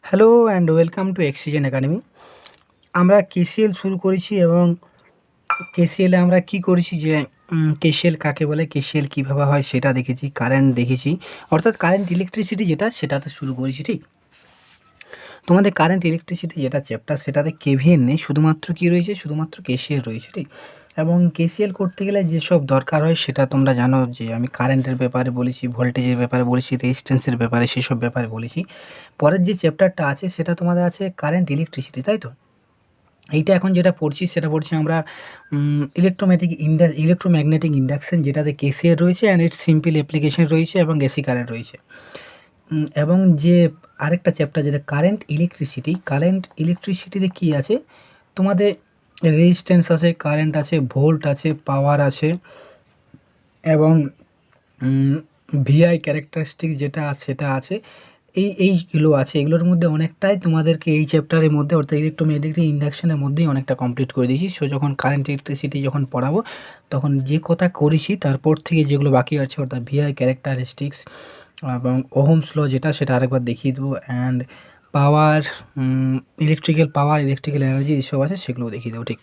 Hello and welcome to Oxygen academy. আমরা KCL শুরু করেছি এবং কেসিএলে আমরা কি করেছি যে কেসিএল কাকে বলে, কেসিএল কীভাবে হয় সেটা দেখেছি, কারেন্ট দেখেছি, অর্থাৎ কারেন্ট ইলেকট্রিসিটি যেটা সেটাতে শুরু করেছি। ঠিক, তোমাদের কারেন্ট ইলেকট্রিসিটি যেটা চ্যাপ্টার সেটাতে কেভিএল নেই, শুধুমাত্র কি রয়েছে, শুধুমাত্র কেসিএল রয়েছে। ঠিক, এবং কেসিএল করতে গেলে যেসব দরকার হয় সেটা তোমরা জানো, যে আমি কারেন্টের ব্যাপারে বলেছি, ভোল্টেজের ব্যাপারে বলেছি, রেজিস্ট্যান্সের ব্যাপারে, সেসব ব্যাপারে বলেছি। পরের যে চ্যাপ্টারটা আছে সেটা তোমাদের আছে কারেন্ট ইলেকট্রিসিটি, তাই তো? এইটা এখন যেটা পড়ছি সেটা পড়ছি আমরা ইলেকট্রোম্যাগনেটিক ইন্ডাকশন, যেটাতে কেসিএল রয়েছে অ্যান্ড ইটস সিম্পল অ্যাপ্লিকেশন রয়েছে এবং এসি কারেন্ট রয়েছে। এবং যে আরেকটা চ্যাপ্টার যেটা কারেন্ট ইলেকট্রিসিটিতে কী আছে, তোমাদের রেজিস্ট্যান্স আছে, কারেন্ট আছে, ভোল্ট আছে, পাওয়ার আছে, এবং ভিআই ক্যারেক্টারিস্টিক যেটা সেটা আছে। এইগুলো আছে, এগুলোর মধ্যে অনেকটাই তোমাদেরকে এই চ্যাপ্টারের মধ্যে, অর্থাৎ ইলেকট্রোম্যাগনেটিক ইন্ডাকশনের মধ্যেই অনেকটা কমপ্লিট করে দিয়েছি। সো যখন কারেন্ট ইলেকট্রিসিটি যখন পড়াবো তখন যে কথা করেছি তারপর থেকে যেগুলো বাকি আছে, অর্থাৎ ভিআই ক্যারেক্টারিস্টিক্স এবং ওহমস ল যেটা, সেটা আরেকবার দেখিয়ে দেবো, অ্যান্ড পাওয়ার, ইলেকট্রিক্যাল এনার্জি এসব আছে সেগুলোও দেখিয়ে দেবো। ঠিক,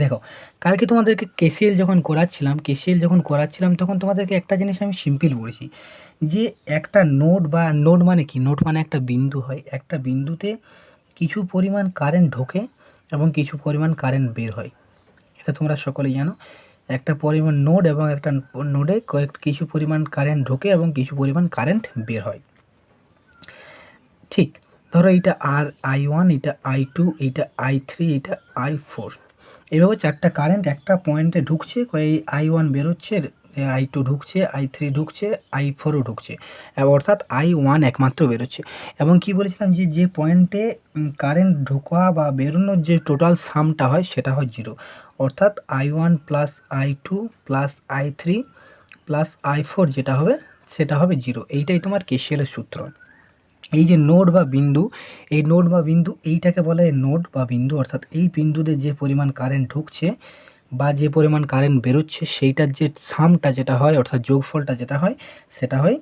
দেখো, কালকে তোমাদেরকে কেসিএল যখন করাচ্ছিলাম তখন তোমাদেরকে একটা জিনিস আমি সিম্পল বলেছি, যে একটা নোড মানে কি, নোড মানে একটা বিন্দু হয়, একটা বিন্দুতে কিছু পরিমাণ কারেন্ট ঢোকে এবং কিছু পরিমাণ কারেন্ট বের হয়, এটা তোমরা সকলেই জানো। একটা পরিমাণ নোড এবং একটা নোডে কিছু পরিমাণ কারেন্ট ঢোকে এবং কিছু পরিমাণ কারেন্ট বের হয়। ঠিক, ধরো এইটা I1, এটা I2, এইটা I3, এটা I4, এভাবে চারটা কারেন্ট একটা পয়েন্টে ঢুকছে, এই I1 বেরোচ্ছে, I2 ঢুকছে, I3 ঢুকছে, I4ও ঢুকছে, অর্থাৎ I1 একমাত্র বেরোচ্ছে। এবং কি বলেছিলাম, যে পয়েন্টে কারেন্ট ঢোকা বা বেরোনোর যে টোটাল সামটা হয় সেটা হয় 0, অর্থাৎ I1 plus I2 plus I3 plus I4 যেটা হবে সেটা হবে 0। এইটাই তোমার কেসিএলের সূত্র। এই যে নোড বা বিন্দু, এই নোড বা বিন্দু এইটাকে বলা হয় নোড বা বিন্দু, অর্থাৎ এই বিন্দুতে যে পরিমাণ কারেন্ট ঢুকছে বা যে পরিমাণ কারেন্ট বেরোচ্ছে সেইটার যে সামটা যেটা হয়, অর্থাৎ যোগফলটা যেটা হয় সেটা হয়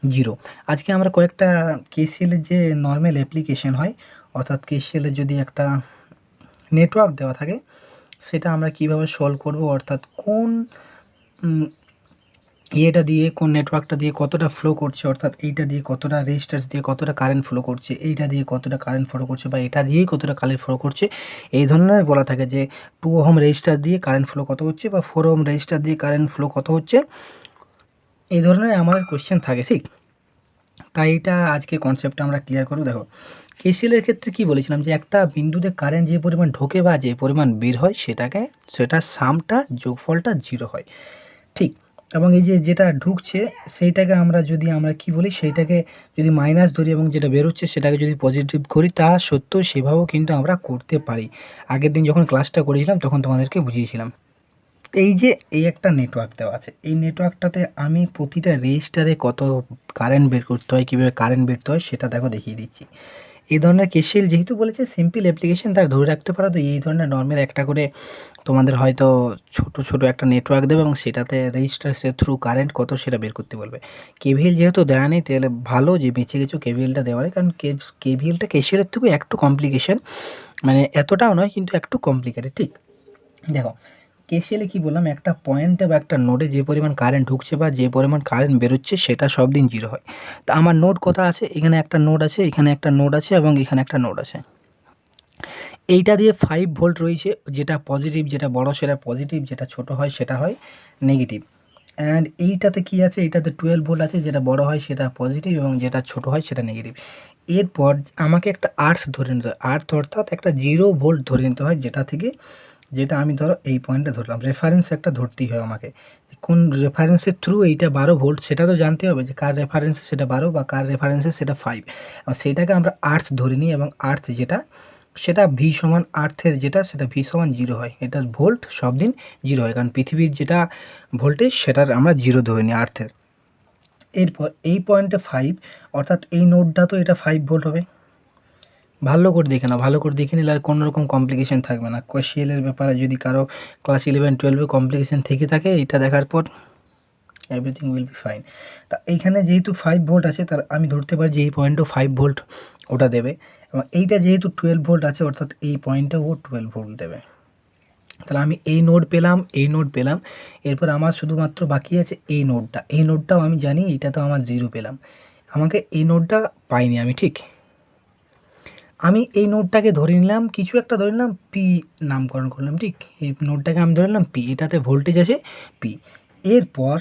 0। আজকে আমরা কয়েকটা কেসিএলের যে নর্মাল অ্যাপ্লিকেশন হয়, অর্থাৎ কেসিএলের যদি একটা নেটওয়ার্ক দেওয়া থাকে সেটা আমরা কিভাবে সলভ করব, অর্থাৎ কোন এটা দিয়ে, কোন নেটওয়ার্কটা দিয়ে কতটা ফ্লো করছে, অর্থাৎ এইটা দিয়ে কতটা রেজিস্ট্যান্স দিয়ে কতটা কারেন্ট ফ্লো করছে, এইটা দিয়ে কতটা কারেন্ট ফ্লো করছে, বা এটা দিয়েই কতটা কারেন্ট ফ্লো করছে, এই ধরনের বলা থাকে যে 2 ওহম রেজিস্টার দিয়ে কারেন্ট ফ্লো কত হচ্ছে বা 4 ওহম রেজিস্টার দিয়ে কারেন্ট ফ্লো কত হচ্ছে, এই ধরনের আমাদের কোয়েশ্চেন থাকে। ঠিক, তাই এটা আজকে কনসেপ্টটা আমরা ক্লিয়ার করব। দেখো, কেসিএলের ক্ষেত্রে কি বলেছিলাম, যে একটা বিন্দুতে কারেন্ট যে পরিমাণ ঢোকে বা যে পরিমাণ বের হয় সেটার সামটা, যোগফলটা 0 হয়। ঠিক, এবং এই যে যেটা ঢুকছে সেইটাকে আমরা কি বলি, সেইটাকে যদি মাইনাস ধরি এবং যেটা বেরোচ্ছে সেটাকে যদি পজিটিভ করি, তা সত্ত্বেও সেভাবেও কিন্তু আমরা করতে পারি। আগের দিন যখন ক্লাসটা করেছিলাম তখন তোমাদেরকে বুঝিয়েছিলাম। এই যে এই একটা নেটওয়ার্ক দেওয়া আছে, এই নেটওয়ার্কটাতে আমি প্রতিটা রেজিস্টারে কত কারেন্ট বের করতে হয়, কীভাবে কারেন্ট বেরতে হয় সেটা দেখো দেখিয়ে দিচ্ছি। এই ধরনের কেসিএল যেহেতু বলেছে সিম্পল অ্যাপ্লিকেশন, তার ধরে রাখতে পারো। তো এই ধরনের নর্মাল একটা করে তোমাদের হয়তো ছোট একটা নেটওয়ার্ক দেবে এবং সেটাতে রেজিস্টার্সের থ্রু কারেন্ট কত সেটা বের করতে বলবে। কেভিএল যেহেতু দেওয়া নেই তাহলে ভালো যে বেঁচে গেছো কেভিএলটা দেওয়া নেই, কারণ কেভিএলটা কেসিএলের থেকেও একটু কমপ্লিকেশন, মানে এতটাও নয় কিন্তু একটু কমপ্লিকেটেড। ঠিক, দেখো, কেসিএলে কি বললাম, একটা পয়েন্টে বা একটা নোডে যে পরিমাণ কারেন্ট ঢুকছে বা যে পরিমাণ কারেন্ট বেরোচ্ছে সেটা সব দিন 0 হয়। তা আমার নোড কথা আছে, এখানে একটা নোড আছে, এখানে একটা নোড আছে এবং এখানে একটা নোড আছে। এইটা দিয়ে 5 ভোল্ট রয়েছে, যেটা পজিটিভ, যেটা বড় সেটা পজিটিভ, যেটা ছোট হয় সেটা হয় নেগেটিভ। অ্যান্ড এইটাতে কি আছে, এইটাতে 12 ভোল্ট আছে, যেটা বড় হয় সেটা পজিটিভ এবং যেটা ছোট হয় সেটা নেগেটিভ। এরপর আমাকে একটা আর্থ ধরে নিতে হয়, আর্থ অর্থাৎ একটা 0 ভোল্ট ধরে নিতে হয়, যেটা আমি ধরো এই পয়েন্টে ধরলাম, রেফারেন্স একটা ধরতেই হয় আমাকে। কোন রেফারেন্সের থ্রু এইটা 12 ভোল্ট সেটা তো জানতে হবে, যে কার রেফারেন্সে সেটা 12 বা কার রেফারেন্সে সেটা 5, এবং সেইটাকে আমরা আর্থ ধরে নিই, এবং আর্থ যেটা সেটা ভি সমান আর্থের যেটা সেটা ভি সমান 0 হয়। এটার ভোল্ট সব দিন 0 হয়, কারণ পৃথিবীর যেটা ভোল্টেজ সেটার আমরা 0 ধরে নিই আর্থের। এরপর এই পয়েন্টে 5, অর্থাৎ এই নোডটা তো এটা 5 ভোল্ট হবে। ভালো করে দেখে নাও, ভালো করে দেখে নিলে আর কোনো রকম কমপ্লিকেশন থাকবে না। কেসিএলের ব্যাপারে যদি কারো ক্লাস 11-12 কমপ্লিকেশন থেকে থাকে, এটা দেখার পর এভরিথিং উইল বি ফাইন। তা এইখানে যেহেতু 5 ভোল্ট আছে, তার আমি ধরতে পারি যে এই পয়েন্টও 5 ভোল্ট ওটা দেবে, এবং এইটা যেহেতু 12 ভোল্ট আছে অর্থাৎ এই পয়েন্টে ও 12 ভোল্ট দেবে। তাহলে আমি এই নোড পেলাম, এই নোড পেলাম, এরপর আমার শুধুমাত্র বাকি আছে এই নোডটা। এই নোডটাও আমি জানি, এটা তো আমার 0 পেলাম, আমাকে এই নোডটা পাইনি আমি, ঠিক। আমি এই নোডটাকে ধরে নিলাম, কিছু একটা ধরে নিলাম, পি নামকরণ করলাম, ঠিক। এই নোডটাকে আমি ধরে নিলাম পি, এটাতে ভোল্টেজ আছে পি। এরপর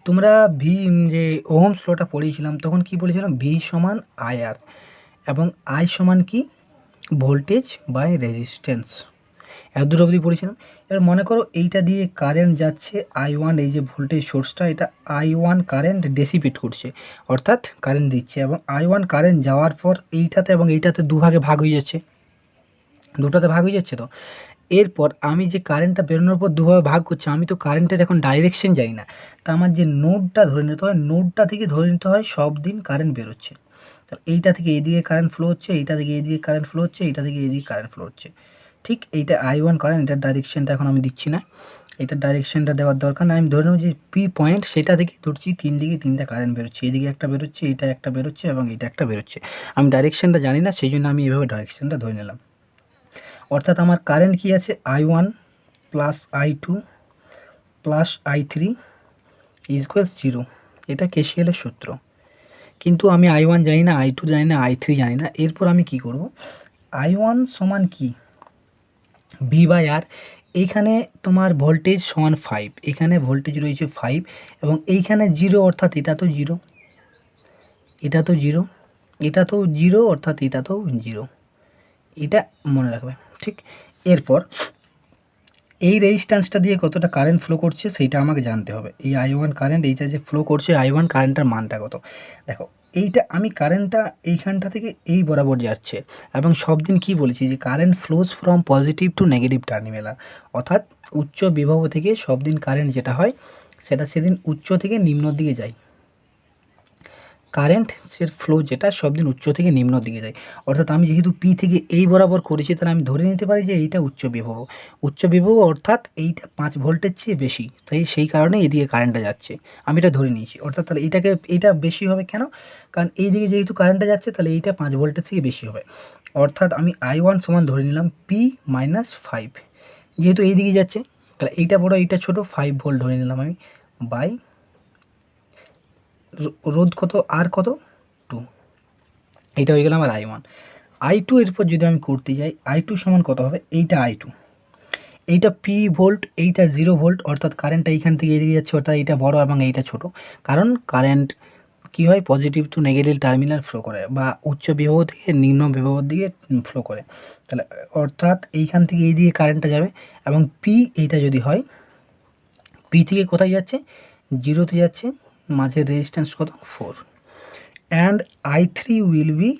তোমরা ভি যে ওহমস লটা পড়িয়েছিলাম তখন কি বলেছিলাম, ভি সমান আইআর, এবং আই সমান কি, ভোল্টেজ বাই রেজিস্ট্যান্স। এত দূর অবধি পড়েছিলাম। এবার মনে করো এইটা দিয়ে কারেন্ট যাচ্ছে I1, এই যে ভোল্টেজ সোর্সটা, এটা I1 কারেন্ট ডেসিপেট করছে, অর্থাৎ কারেন্ট দিচ্ছে, এবং I1 কারেন্ট যাওয়ার পর এইটাতে এবং এইটাতে দুভাগে ভাগ হয়ে যাচ্ছে, দুটাতে ভাগ হয়ে যাচ্ছে। তো এরপর আমি যে কারেন্টটা বেরোনোর পর দুভাবে ভাগ করছে, আমি তো কারেন্টের এখন ডাইরেকশন জানি না, তা আমার যে নোডটা ধরে নিতে হয়, নোডটা থেকে ধরে নিতে হয় সব দিন কারেন্ট বেরোচ্ছে। এইটা থেকে এইদিকে কারেন্ট ফ্লো হচ্ছে, এইটা থেকে এইদিকে কারেন্ট ফ্লো হচ্ছে, এইটা থেকে এইদিকে কারেন্ট ফ্লো হচ্ছে, ঠিক। এইটা I1 কারেন্ট, এটার ডাইরেকশনটা এখন আমি দিচ্ছি না, এটার ডাইরেকশনটা দেওয়ার দরকার না। আমি ধরে নেব যে পি পয়েন্ট, সেটা থেকে ধরছি তিন দিকে তিনটা কারেন্ট বেরোচ্ছে, এইদিকে একটা বেরোচ্ছে, এইটা একটা বেরোচ্ছে, এবং এইটা একটা বেরোচ্ছে। আমি ডাইরেকশনটা জানি না, সেই জন্য আমি এভাবে ডাইরেকশনটা ধরে নিলাম। অর্থাৎ আমার কারেন্ট কি আছে, I1 plus I2 plus I3 equals 0। এটা কেসিএলের সূত্র। কিন্তু আমি I1 জানি না, I2 জানি না, I3 জানি না। এরপর আমি কি করব, I1 সমান কি, ভি বাই আর, এইখানে তোমার ভোল্টেজ সমান 5, এখানে ভোল্টেজ রয়েছে 5, এবং এইখানে 0 অর্থাৎ এটা তো 0, এটা তো 0, এটা তো 0 অর্থাৎ এটা তো 0, এটা মনে রাখবে, ঠিক। এরপর এই রেজিস্ট্যান্সটা দিয়ে কতটা কারেন্ট ফ্লো করছে সেইটা আমাকে জানতে হবে। এই I1 কারেন্ট, এইটা যে ফ্লো করছে I1 কারেন্টটার মানটা কত। দেখো এইটা আমি কারেন্টটা এইখানটা থেকে এই বরাবর যাচ্ছে, এবং সব দিন কী বলেছি যে current flows from positive to negative terminal, অর্থাৎ উচ্চ বিভব থেকে সব দিন কারেন্ট যেটা হয় সেটা সেদিন উচ্চ থেকে নিম্নর দিকে যায়। কারেন্টের ফ্লো যেটা সব দিন উচ্চ থেকে নিম্ন দিকে যায়, অর্থাৎ আমি যেহেতু পি থেকে এই বরাবর করেছি, তাহলে আমি ধরে নিতে পারি যে এইটা উচ্চ বিভব, উচ্চ বিভব অর্থাৎ এইটা 5 ভোল্টের চেয়ে বেশি, তাই সেই কারণে এদিকে কারেন্টটা যাচ্ছে, আমি এটা ধরে নিয়েছি। অর্থাৎ তাহলে এইটা বেশি হবে কেন, কারণ এই দিকে যেহেতু কারেন্টটা যাচ্ছে তাহলে এইটা 5 ভোল্টের থেকে বেশি হবে। অর্থাৎ আমি I1 সমান ধরে নিলাম পি মাইনাস 5, যেহেতু এই দিকে যাচ্ছে তাহলে এইটা বড় এইটা ছোট, 5 ভোল্ট ধরে নিলাম আমি, বাই রোধ কত, আর কত 2, এইটা হয়ে গেল আমার I1। I2 এরপর যদি আমি করতে যাই, I2 সমান কত হবে, এইটা I2, এইটা পি ভোল্ট, এইটা 0 ভোল্ট, অর্থাৎ কারেন্টটা এইখান থেকে এদিকে যাচ্ছে, অর্থাৎ এইটা বড় এবং এইটা ছোট, কারণ কারেন্ট কী হয়, positive to negative terminal flow করে, বা উচ্চ বিভব থেকে নিম্ন বিভবের দিকে ফ্লো করে। তাহলে অর্থাৎ এইখান থেকে এই দিকে কারেন্টটা যাবে, এবং পি এইটা যদি হয়, পি থেকে কোথায় যাচ্ছে, 0তে যাচ্ছে, মাঝের রেজিস্ট্যান্স কত 4, অ্যান্ড I3 উইল বি,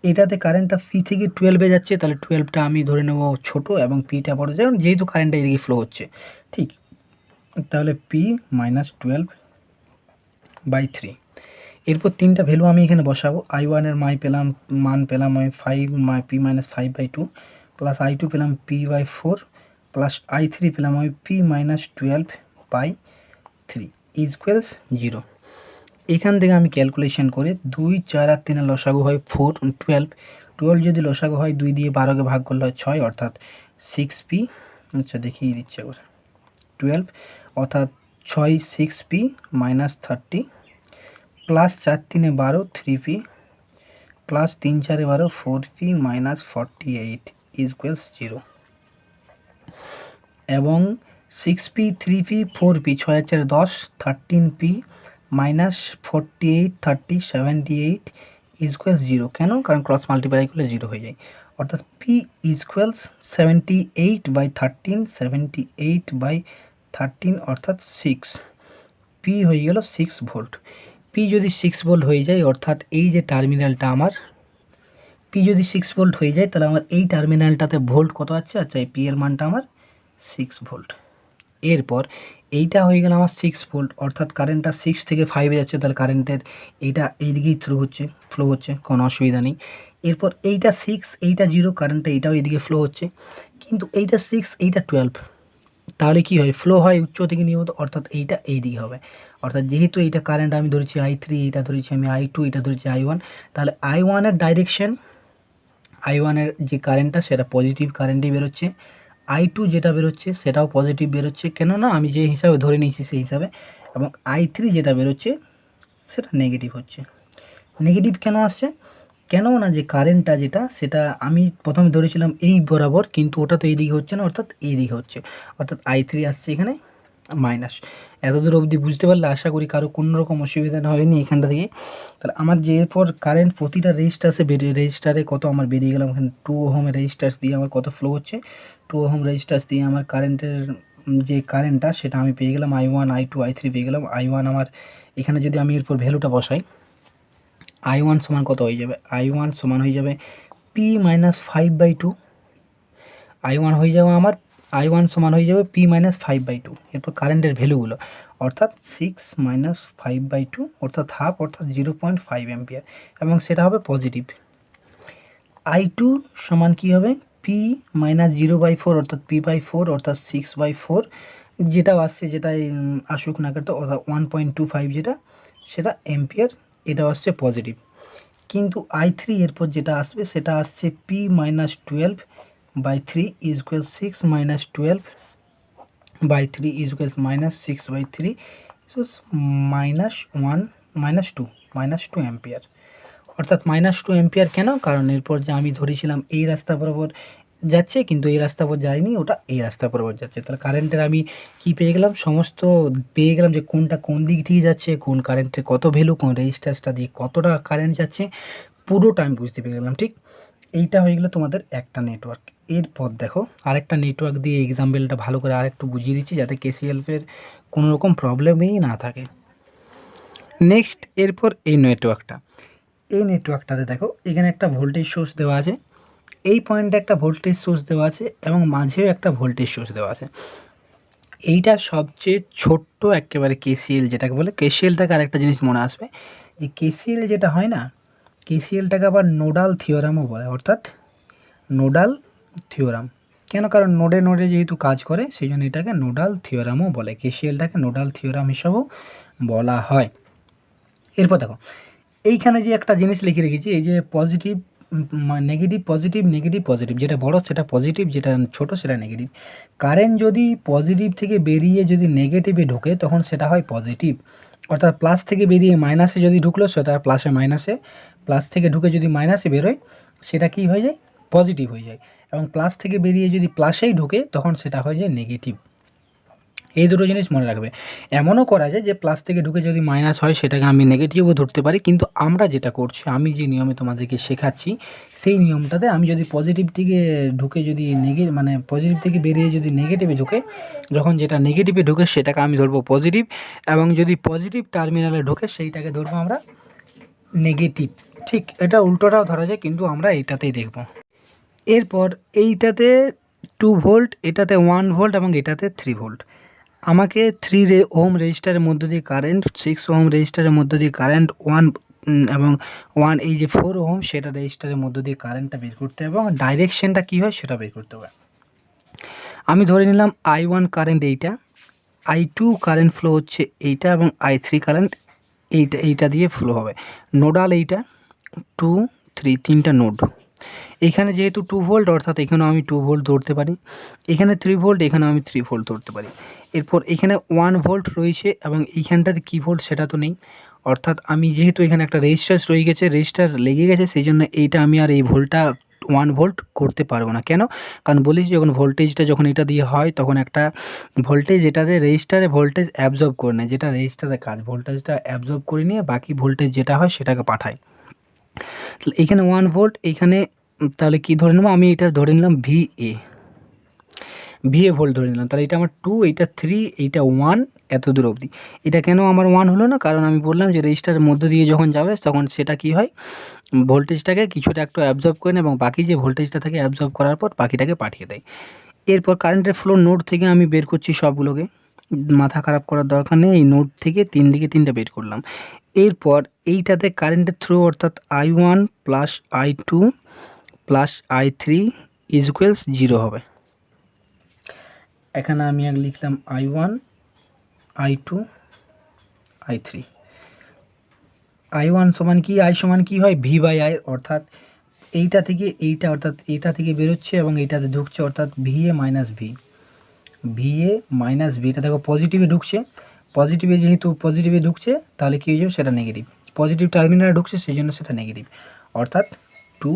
এটাতে কারেন্টটা পি থেকে 12-এ যাচ্ছে, তাহলে 12টা আমি ধরে নেব ছোট এবং পিটা বড়, যেহেতু কারেন্টটা এদিকে ফ্লো হচ্ছে, ঠিক। তাহলে পি মাইনাস 12/3। এরপর তিনটা ভ্যালু আমি এখানে বসাবো। I1 এর মান পেলাম আমি 5, পি মাইনাস 5/2, প্লাস I2 পেলাম p/4, প্লাস I3 পেলাম আমি p মাইনাস 12/3 ইকুয়ালস 0। এখান থেকে আমি ক্যালকুলেশন করে 2, 4 আর 3 লসাগু হয় 4, 12 যদি লসাগু হয় 2 দিয়ে 12কে ভাগ করলে হয় 6, অর্থাৎ 6p। আচ্ছা দেখিয়ে দিচ্ছি একবার, 12 অর্থাৎ 6 6p minus 30, plus 4 3 12 3p, plus 3 4 12 4p minus 48 equals 0, এবং 6p 3p 4p 6 আর 4 10, 13p মাইনাস 48 30 78 ইকুয়ালস 0। কেন, কারণ ক্রস মাল্টিপ্লাই করলে 0 হয়ে যায়, অর্থাৎ p ইকুয়ালস 78/13, 78/13 অর্থাৎ 6, p হয়ে গেল 6 ভোল্ট। p যদি 6 ভোল্ট হয়ে যায়, অর্থাৎ এই যে টার্মিনালটা আমার, p যদি 6 ভোল্ট হয়ে যায়, তাহলে আমার এই টার্মিনালটাতে ভোল্ট কত আছে, আচ্ছা এই p এর মানটা আমার 6 ভোল্ট। এরপর এইটা হয়ে গেল আমার 6 ভোল্ট, অর্থাৎ কারেন্টটা 6 থেকে 5-এ যাচ্ছে, তাহলে কারেন্টের এইটা এইদিকেই ফ্লো হচ্ছে, কোনো অসুবিধা নেই। এরপর এইটা 6, এইটা 0, কারেন্টটা এইটাও এইদিকে ফ্লো হচ্ছে, কিন্তু এইটা 6 এইটা 12, তাহলে কি হয়, ফ্লো হয় উচ্চ থেকে নিয়মিত, অর্থাৎ এইটা এইদিকে হবে, অর্থাৎ যেহেতু এইটা কারেন্ট আমি ধরেছি I3, এটা ধরেছি আমি I2, এটা ধরেছি I1, তাহলে I1 এর ডাইরেকশন, I1 এর যে কারেন্টটা সেটা পজিটিভ কারেন্টই বেরোচ্ছে, I2 যেটা বেরোচ্ছে সেটাও পজিটিভ বেরোচ্ছে, কেননা আমি যে হিসাবে ধরে নিয়েছি সেই হিসাবে, এবং I3 যেটা বেরোচ্ছে সেটা নেগেটিভ হচ্ছে। নেগেটিভ কেন আসছে? কেন না যে কারেন্টটা যেটা সেটা আমি প্রথমে ধরেছিলাম এই বরাবর, কিন্তু ওটা তো এইদিকে হচ্ছে না, অর্থাৎ এইদিকে হচ্ছে, অর্থাৎ I3 আসছে এখানে মাইনাস। এতদূর অবধি বুঝতে পারলে আশা করি কারো কোনো রকম অসুবিধা হয়নি এখানটা থেকে। তাহলে আমার যে এরপর কারেন্ট প্রতিটা রেজিস্টার্সে রেজিস্টারে কত আমার বেরিয়ে গেলাম, এখানে 2 ওহমের রেজিস্টার্স দিয়ে আমার কত ফ্লো হচ্ছে, 2 ওহম রেজিস্টার্স দিয়ে আমার কারেন্টের যে কারেন্টটা সেটা আমি পেয়ে গেলাম I1, I2, I3 পেয়ে গেলাম। I1 আমার এখানে যদি আমি এরপর ভ্যালুটা বসাই, I1 সমান কত হয়ে যাবে, I1 সমান হয়ে যাবে P মাইনাস 5/2, I1 হয়ে যাবে আমার, I1 সমান হয়ে যাবে P মাইনাস 5/2। এরপর কারেন্টের ভ্যালুগুলো, অর্থাৎ 6 মাইনাস 5/2 অর্থাৎ হাফ, অর্থাৎ 0.5 অ্যাম্পিয়ার, এবং সেটা হবে পজিটিভ। I2 সমান কী হবে, P মাইনাস 0/4 অর্থাৎ P/4 অর্থাৎ 6/4, যেটা আসছে যেটাই আসুক না কেন, অর্থাৎ 1.25 যেটা, সেটা অ্যাম্পিয়ার, এটা আসছে পজিটিভ। কিন্তু I3 এরপর যেটা আসবে সেটা আসছে P minus 12/3 is equal 6 minus 12/3 is equal minus 6/3 minus 1 minus 2 ampere, অর্থাৎ মাইনাস 2 অ্যাম্পিয়ার। কেন? কারণ এরপর যে আমি ধরেছিলাম এই রাস্তা বরাবর যাচ্ছে, কিন্তু এই রাস্তা বরাবর যায়নি, ওটা এই রাস্তা বরাবর যাচ্ছে। তাহলে কারেন্টের আমি কি পেয়ে গেলাম, সমস্ত পেয়ে গেলাম যে কোনটা কোন দিক থেকে যাচ্ছে, কোন কারেন্টের কত ভ্যালু, কোন রেজিস্ট্যান্সটা দিয়ে কতটা কারেন্ট যাচ্ছে, পুরোটা আমি বুঝতে পেরে গেলাম। ঠিক, এইটা হয়ে গেলো তোমাদের একটা নেটওয়ার্ক। এরপর দেখো আরেকটা নেটওয়ার্ক দিয়ে এক্সাম্পলটা ভালো করে আরেকটু বুঝিয়ে দিচ্ছি, যাতে কেসিএলের কোনো রকম প্রবলেমই না থাকে। নেক্সট, এরপর এই নেটওয়ার্কটাতে দেখো এখানে একটা ভোল্টেজ সোর্স দেওয়া আছে, এই পয়েন্টে একটা ভোল্টেজ সোর্স দেওয়া আছে, এবং মাঝেও একটা ভোল্টেজ সোর্স দেওয়া আছে। এইটা সবচেয়ে ছোট্ট একেবারে কেসিএল যেটাকে বলে, কেসিএলটাকে আরেকটা জিনিস মনে আসবে যে কেসিএল যেটা হয় না, কেসিএলটাকে আবার নোডাল থিওরামও বলে, অর্থাৎ নোডাল থিওরাম। কেন? কারণ নোডে নোডে যেহেতু কাজ করে সেই জন্য এটাকে নোডাল থিওরামও বলে, কেসিএলটাকে নোডাল থিওরাম হিসাবেও বলা হয়। এরপর দেখো এইখানে যে একটা জিনিস লিখে রেখেছি, এই যে positive negative positive negative positive, যেটা বড় সেটা পজিটিভ, যেটা ছোট সেটা নেগেটিভ। কারেন্ট যদি পজিটিভ থেকে বেরিয়ে যদি নেগেটিভে ঢোকে তখন সেটা হয় পজিটিভ, অর্থাৎ প্লাস থেকে বেরিয়ে মাইনাসে যদি ঢুকলো সেটা প্লাসে মাইনাসে, প্লাস থেকে ঢুকে যদি মাইনাসে বেরোয় সেটা কী হয়ে যায়, পজিটিভ হয়ে যায়, এবং প্লাস থেকে বেরিয়ে যদি প্লাসেই ঢোকে তখন সেটা হয়ে যায় নেগেটিভ। এই দুটো জিনিস মনে রাখবে। এমনও করা যায় যে প্লাস থেকে ঢুকে যদি মাইনাস হয় সেটাকে আমি নেগেটিভও ধরতে পারি, কিন্তু আমরা যেটা করছি, আমি যে নিয়মে তোমাদেরকে শেখাচ্ছি সেই নিয়মটাতে আমি যদি পজিটিভ থেকে ঢুকে যদি মানে পজিটিভ থেকে বেরিয়ে যদি নেগেটিভে ঢুকে, যখন যেটা নেগেটিভে ঢুকে সেটাকে আমি ধরবো পজিটিভ, এবং যদি পজিটিভ টার্মিনালে ঢোকে সেইটাকে ধরবো আমরা নেগেটিভ। ঠিক, এটা উল্টোটাও ধরা যায়, কিন্তু আমরা এইটাতেই দেখব। এরপর এইটাতে 2 ভোল্ট, এটাতে 1 ভোল্ট, এবং এটাতে 3 ভোল্ট। আমাকে 3 ওহম রেজিস্টারের মধ্য দিয়ে কারেন্ট, 6 ওহম রেজিস্টারের মধ্য দিয়ে কারেন্ট, 1 এবং 1 এই যে 4 ওহম সেটা রেজিস্টারের মধ্য দিয়ে কারেন্টটা বের করতে হবে, এবং ডাইরেকশনটা কী হয় সেটা বের করতে হবে। আমি ধরে নিলাম I1 কারেন্ট এইটা, I2 কারেন্ট ফ্লো হচ্ছে এইটা, এবং I3 কারেন্ট এইটা দিয়ে ফ্লো হবে। নোডাল এইটা 2, 3 তিনটা নোড। এখানে যেহেতু 2 ভোল্ট অর্থাৎ এখানেও আমি 2 ভোল্ট ধরতে পারি, এখানে 3 ভোল্ট, এখানেও আমি 3 ভোল্ট ধরতে পারি। এরপর এখানে 1 ভোল্ট রয়েছে, এবং এইখানটাতে কী ভোল্ট সেটা তো নেই, অর্থাৎ আমি যেহেতু এখানে একটা রেজিস্টার রয়ে গেছে, রেজিস্টার লেগে গেছে, সেই জন্য এইটা আমি আর এই ভোল্টটা 1 ভোল্ট করতে পারবো না। কেন? কারণ বলেছি যখন ভোল্টেজটা যখন এটা দিয়ে হয় তখন একটা ভোল্টেজ এটাতে রেজিস্টারে ভোল্টেজ অ্যাবজর্ব করে নেয়, যেটা রেজিস্টারের কাজ, ভোল্টেজটা অ্যাবজর্ব করে নিয়ে বাকি ভোল্টেজ যেটা হয় সেটাকে পাঠায়। তাহলে এখানে 1 ভোল্ট, এখানে তাহলে কি ধরে নেব, আমি এটা ধরে নিলাম VA ভোল্ট ধরে নিলাম। তাহলে এটা আমার 2, এইটা 3, এইটা 1, এত দূর অবধি। এটা কেন আমার 1 হলো না? কারণ আমি বললাম যে রেজিস্টারের মধ্য দিয়ে যখন যাবে তখন সেটা কি হয়, ভোল্টেজটাকে কিছুটা একটু অ্যাবজর্ব করে নেয়, এবং বাকি যে ভোল্টেজটা থাকে অ্যাবজর্ব করার পর বাকিটাকে পাঠিয়ে দেয়। এরপর কারেন্টের ফ্লো নোড থেকে আমি বের করছি সবগুলোকে, মাথা খারাপ করার দরকার নেই, এই নোড থেকে 3 দিকে 3টা বের করলাম। এরপর এইটাতে কারেন্টের থ্রো অর্থাৎ I1 plus I2 plus I3 is equals 0 হবে। এখানে আমি লিখলাম I1 I2 I3। I1 সমান কি, I সমান কি হয় V বাই I, অর্থাৎ এইটা থেকে এইটা, অর্থাৎ এটা থেকে বেরোচ্ছে এবং এইটাতে ঢুকছে, অর্থাৎ VA minus V, VA minus V। এটা দেখো পজিটিভে ঢুকছে, পজিটিভে যেহেতু পজিটিভে ঢুকছে তাহলে কী হয়ে যাবে, সেটা নেগেটিভ। পজিটিভ টার্মিনালে ঢুকছে সেই জন্য সেটা নেগেটিভ, অর্থাৎ 2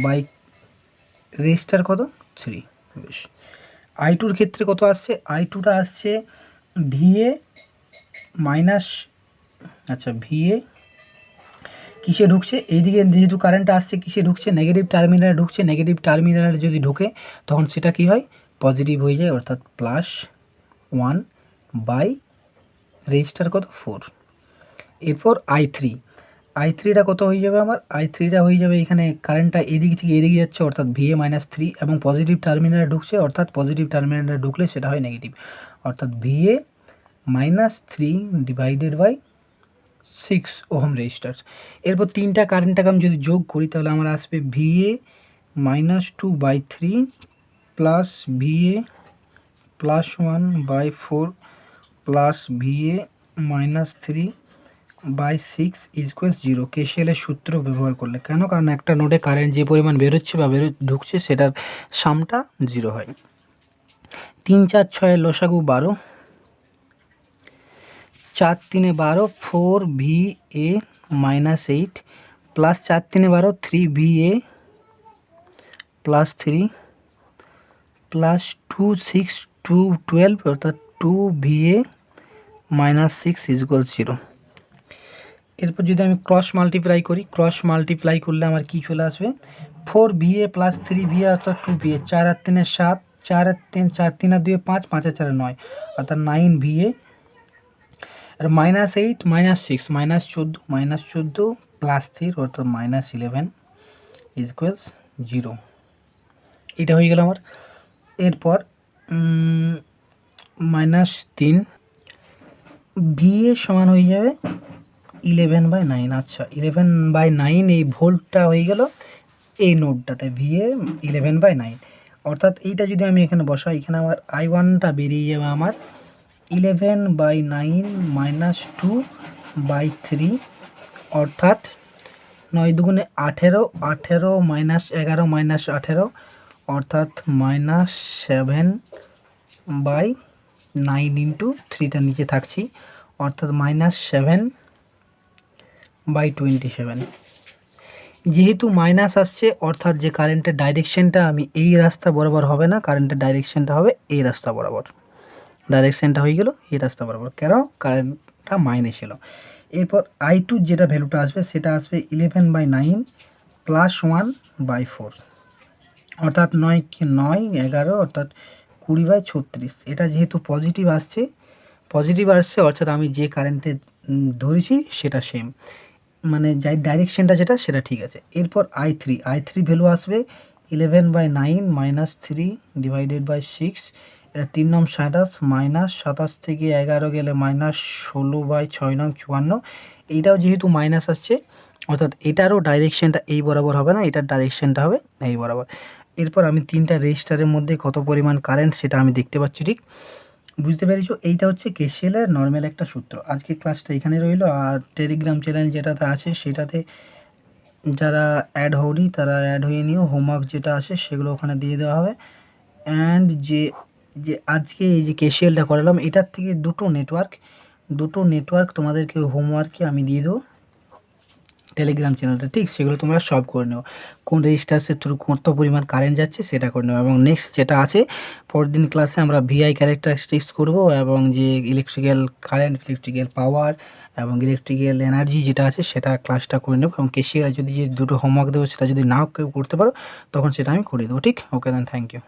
বাই রেজিস্টার কত 3। বেশ, I2 ক্ষেত্রে কত আসছে, I2টা আসছে VA মাইনাস, আচ্ছা VA কিসে ঢুকছে, এইদিকে যেহেতু কারেন্টটা আসছে কিসে ঢুকছে, নেগেটিভ টার্মিনালে ঢুকছে। নেগেটিভ টার্মিনালে যদি ঢোকে তখন সেটা কি হয়, পজিটিভ হয়ে যায়, অর্থাৎ +1 বাই রেজিস্টার কত 4। এরপর I3টা কত হয়ে যাবে আমার, I3টা হয়ে যাবে, এখানে কারেন্টটা এদিক থেকে এদিকে যাচ্ছে, অর্থাৎ VA মাইনাস 3 এবং পজিটিভ টার্মিনালে ঢুকছে, অর্থাৎ পজিটিভ টার্মিনালে ঢুকলে সেটা হয় নেগেটিভ, অর্থাৎ VA minus 3 divided by 6 ohm resistor. এরপর তিনটা কারেন্টটাকে আমি যদি যোগ করি তাহলে আমার আসবে VA minus 2 by 3 plus VA plus 1 by 4 plus VA minus 3 by 6 equals 0। কেসিএলের সূত্র ব্যবহার করলে, কেন, কারণ একটা নোডে কারেন্ট যে পরিমাণ বেরোচ্ছে বা ঢুকছে সেটার সামটা 0 হয়। 3 4 6 লসাগু 12, 4 3 12, 4 VA minus 8 plus 4 3 12, 3 VA plus 3 plus 2 6 2 12, অর্থাৎ 2 VA মাইনাস 6 ইকুয়ালস 0। এরপর যদি আমি ক্রস মাল্টিপ্লাই করি, ক্রস মাল্টিপ্লাই করলে আমার কি চলে আসবে, 4 VA প্লাস 3 VA অর্থাৎ 2 VA, 4 আর 3 7, 4 আর 3 4 3 আর 2 5, 5 আর 4 9, অর্থাৎ 9 VA আর মাইনাস 8 মাইনাস 6 মাইনাস 14 প্লাস 3 অর্থাৎ মাইনাস 11 ইকুয়ালস 0। এটা হয়ে গেল আমার। এরপর মাইনাস 3 VA সমান হয়ে যাবে 11/9। আচ্ছা 11/9 এই ভোল্টটা হয়ে গেল এই নোডটাতে, VA 11/9, অর্থাৎ এইটা যদি আমি এখানে বসাই, এখানে আমার I1টা বেরিয়ে যাবে আমার 11/9 মাইনাস 2/3, অর্থাৎ 9 দুগুণে 18, 18 মাইনাস 11 মাইনাস 18, অর্থাৎ মাইনাস 7/9 ইন্টু 3টা নিচে থাকছি, অর্থাৎ মাইনাস 7/27। যেহেতু মাইনাস আসছে অর্থাৎ যে কারেন্টের ডাইরেকশনটা আমি এই রাস্তা বরাবর হবে না, কারেন্টের ডাইরেকশনটা হবে এই রাস্তা বরাবর, ডাইরেকশনটা হয়ে গেল এই রাস্তা বরাবর, কেন, কারেন্টটা মাইনাস ছিল। এরপর I2 যেটা ভ্যালুটা আসবে সেটা আসবে 11/9 প্লাস 1/4, অর্থাৎ 9 11, অর্থাৎ 20/36। এটা যেহেতু পজিটিভ আসছে অর্থাৎ আমি যে কারেন্টে ধরেছি সেটা সেম, মানে যাই ডাইরেকশনটা যেটা সেটা ঠিক আছে। এরপর I3 ভ্যালু আসবে 11/9 মাইনাস 3 ডিভাইডেড বাই 6, এটা 3 নং 27 মাইনাস 27 থেকে 11 গেলে মাইনাস 16/6 নং 54। এইটাও যেহেতু মাইনাস আসছে অর্থাৎ এটারও ডাইরেকশনটা এই বরাবর হবে না, এটার ডাইরেকশনটা হবে এই বরাবর। এরপর আমি তিনটা রেজিস্টারের মধ্যে কত পরিমাণ কারেন্ট সেটা আমি দেখতে পাচ্ছি, ঠিক বুঝতে পেরেছো। এইটা হচ্ছে কেসিএলের নর্মাল একটা সূত্র। আজকে ক্লাসটা এখানে রইলো, আর টেলিগ্রাম চ্যানেল যেটাতে আছে সেটাতে যারা অ্যাড হওনি তারা অ্যাড হয়ে নিও, হোমওয়ার্ক যেটা আসে সেগুলো ওখানে দিয়ে দেওয়া হবে। অ্যান্ড যে আজকে এই যে কেসিএলটা করালাম এটার থেকে দুটো নেটওয়ার্ক তোমাদেরকে হোমওয়ার্কে আমি দিয়ে দেবো টেলিগ্রাম চ্যানেলটা, ঠিক সেগুলো তোমরা সলভ করে নেও, কোন রেজিস্টার্সের থ্রু কত পরিমাণ কারেন্ট যাচ্ছে সেটা করে নেও। এবং নেক্সট যেটা আছে পরের দিন ক্লাসে আমরা VI ক্যারেক্টারিস্টিক্স করব, এবং যে ইলেকট্রিক্যাল কারেন্ট, ইলেকট্রিক্যাল পাওয়ার এবং ইলেকট্রিক্যাল এনার্জি যেটা আছে সেটা ক্লাসটা করে নেব। এবং কেসিএল যদি যে দুটো হোমওয়ার্ক দেবো সেটা যদি নাও কেউ করতে পারো তখন সেটা আমি করে দেবো, ঠিক। ওকে দেন, থ্যাংক ইউ।